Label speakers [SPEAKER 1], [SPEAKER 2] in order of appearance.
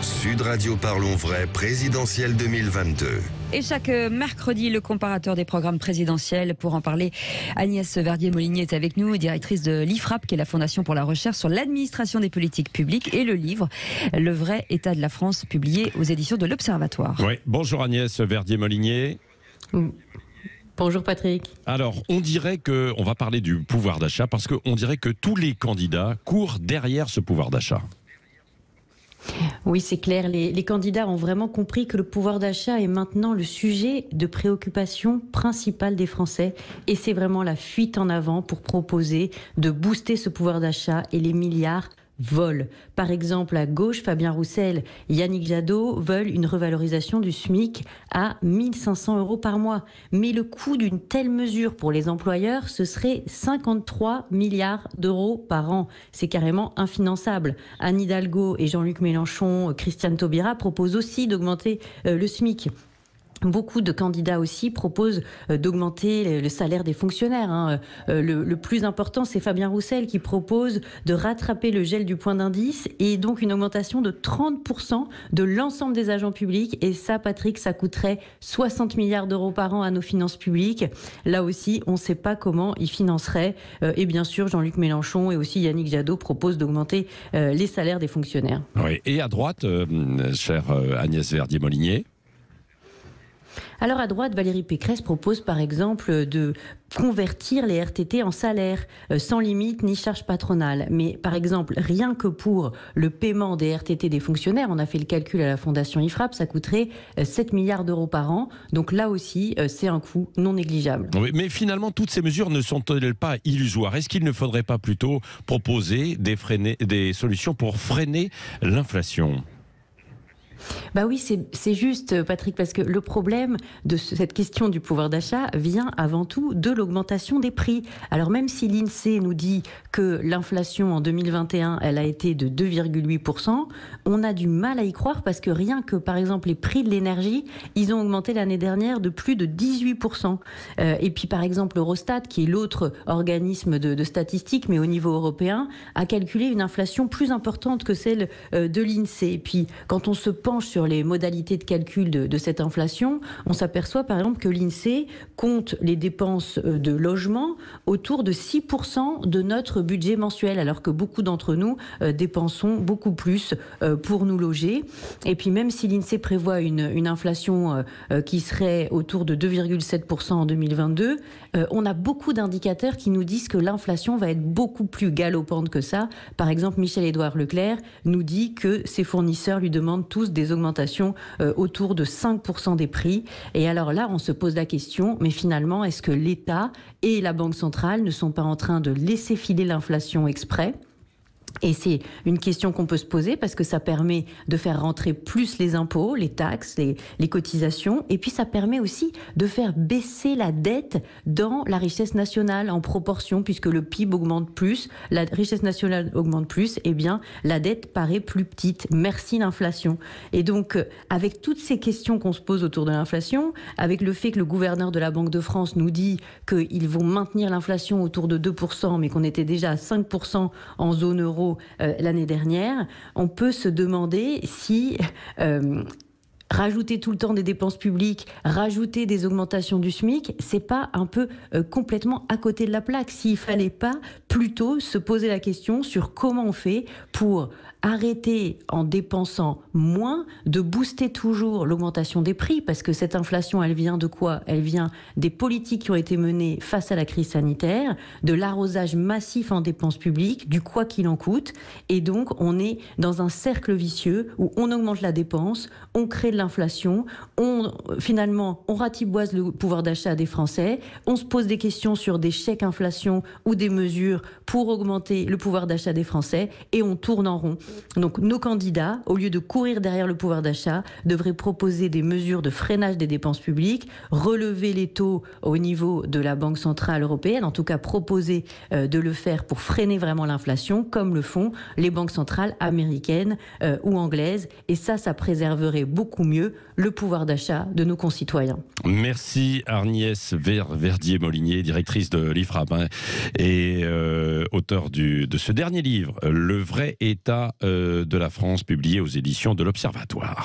[SPEAKER 1] Sud Radio Parlons Vrai, présidentielle 2022.
[SPEAKER 2] Et chaque mercredi, le comparateur des programmes présidentiels. Pour en parler, Agnès Verdier-Molinier est avec nous, directrice de l'IFRAP, qui est la Fondation pour la recherche sur l'administration des politiques publiques, et le livre Le vrai état de la France, publié aux éditions de l'Observatoire.
[SPEAKER 3] Oui, bonjour Agnès Verdier-Molinier.
[SPEAKER 4] Bonjour Patrick.
[SPEAKER 3] Alors, on va parler du pouvoir d'achat, parce qu'on dirait que tous les candidats courent derrière ce pouvoir d'achat.
[SPEAKER 4] Oui, c'est clair. Les candidats ont vraiment compris que le pouvoir d'achat est maintenant le sujet de préoccupation principale des Français. Et c'est vraiment la fuite en avant pour proposer de booster ce pouvoir d'achat, et les milliards volent. Par exemple, à gauche, Fabien Roussel, Yannick Jadot veulent une revalorisation du SMIC à 1 500 € par mois. Mais le coût d'une telle mesure pour les employeurs, ce serait 53 milliards d'euros par an. C'est carrément infinançable. Anne Hidalgo et Jean-Luc Mélenchon, Christiane Taubira proposent aussi d'augmenter le SMIC. Beaucoup de candidats aussi proposent d'augmenter le salaire des fonctionnaires. Le plus important, c'est Fabien Roussel qui propose de rattraper le gel du point d'indice et donc une augmentation de 30% de l'ensemble des agents publics. Et ça, Patrick, ça coûterait 60 milliards d'euros par an à nos finances publiques. Là aussi, on ne sait pas comment ils financeraient. Et bien sûr, Jean-Luc Mélenchon et aussi Yannick Jadot proposent d'augmenter les salaires des fonctionnaires.
[SPEAKER 3] Oui. Et à droite, chère Agnès Verdier-Molinier?
[SPEAKER 4] Alors à droite, Valérie Pécresse propose par exemple de convertir les RTT en salaires, sans limite ni charge patronale. Mais par exemple, rien que pour le paiement des RTT des fonctionnaires, on a fait le calcul à la Fondation IFRAP, ça coûterait 7 milliards d'euros par an. Donc là aussi, c'est un coût non négligeable.
[SPEAKER 3] Oui, mais finalement, toutes ces mesures ne sont-elles pas illusoires? Est-ce qu'il ne faudrait pas plutôt proposer des solutions pour freiner l'inflation?
[SPEAKER 4] Bah oui, c'est juste, Patrick, parce que le problème de cette question du pouvoir d'achat vient avant tout de l'augmentation des prix. Alors même si l'INSEE nous dit que l'inflation en 2021, elle a été de 2,8%, on a du mal à y croire parce que rien que, par exemple, les prix de l'énergie, ils ont augmenté l'année dernière de plus de 18%. Et puis, par exemple, Eurostat, qui est l'autre organisme de statistiques, mais au niveau européen, a calculé une inflation plus importante que celle de l'INSEE. Et puis, quand on se penche sur les modalités de calcul de cette inflation, on s'aperçoit par exemple que l'INSEE compte les dépenses de logement autour de 6% de notre budget mensuel, alors que beaucoup d'entre nous dépensons beaucoup plus pour nous loger. Et puis même si l'INSEE prévoit une inflation qui serait autour de 2,7% en 2022, on a beaucoup d'indicateurs qui nous disent que l'inflation va être beaucoup plus galopante que ça. Par exemple, Michel-Édouard Leclerc nous dit que ses fournisseurs lui demandent tous des augmentations autour de 5% des prix. Et alors là, on se pose la question, mais finalement, est-ce que l'État et la Banque centrale ne sont pas en train de laisser filer l'inflation exprès ? Et c'est une question qu'on peut se poser parce que ça permet de faire rentrer plus les impôts, les taxes, les cotisations. Et puis ça permet aussi de faire baisser la dette dans la richesse nationale en proportion, puisque le PIB augmente plus, la richesse nationale augmente plus, et bien la dette paraît plus petite. Merci l'inflation. Et donc avec toutes ces questions qu'on se pose autour de l'inflation, avec le fait que le gouverneur de la Banque de France nous dit qu'ils vont maintenir l'inflation autour de 2%, mais qu'on était déjà à 5% en zone euro l'année dernière, on peut se demander si rajouter tout le temps des dépenses publiques, rajouter des augmentations du SMIC, c'est pas un peu complètement à côté de la plaque? S'il fallait pas plutôt se poser la question sur comment on fait pour arrêter, en dépensant moins, de booster toujours l'augmentation des prix, parce que cette inflation, elle vient de quoi? Elle vient des politiques qui ont été menées face à la crise sanitaire, de l'arrosage massif en dépenses publiques, du quoi qu'il en coûte, et donc on est dans un cercle vicieux où on augmente la dépense, on crée de l'inflation, finalement on ratiboise le pouvoir d'achat des Français, on se pose des questions sur des chèques inflation ou des mesures pour augmenter le pouvoir d'achat des Français, et on tourne en rond. Donc nos candidats, au lieu de courir derrière le pouvoir d'achat, devraient proposer des mesures de freinage des dépenses publiques, relever les taux au niveau de la Banque centrale européenne, en tout cas proposer de le faire pour freiner vraiment l'inflation, comme le font les banques centrales américaines ou anglaises. Et ça préserverait beaucoup mieux le pouvoir d'achat de nos concitoyens.
[SPEAKER 3] Merci Agnès Verdier-Molinier, directrice de l'IFRAP et auteur de ce dernier livre, Le vrai état de la France, publié aux éditions de l'Observatoire.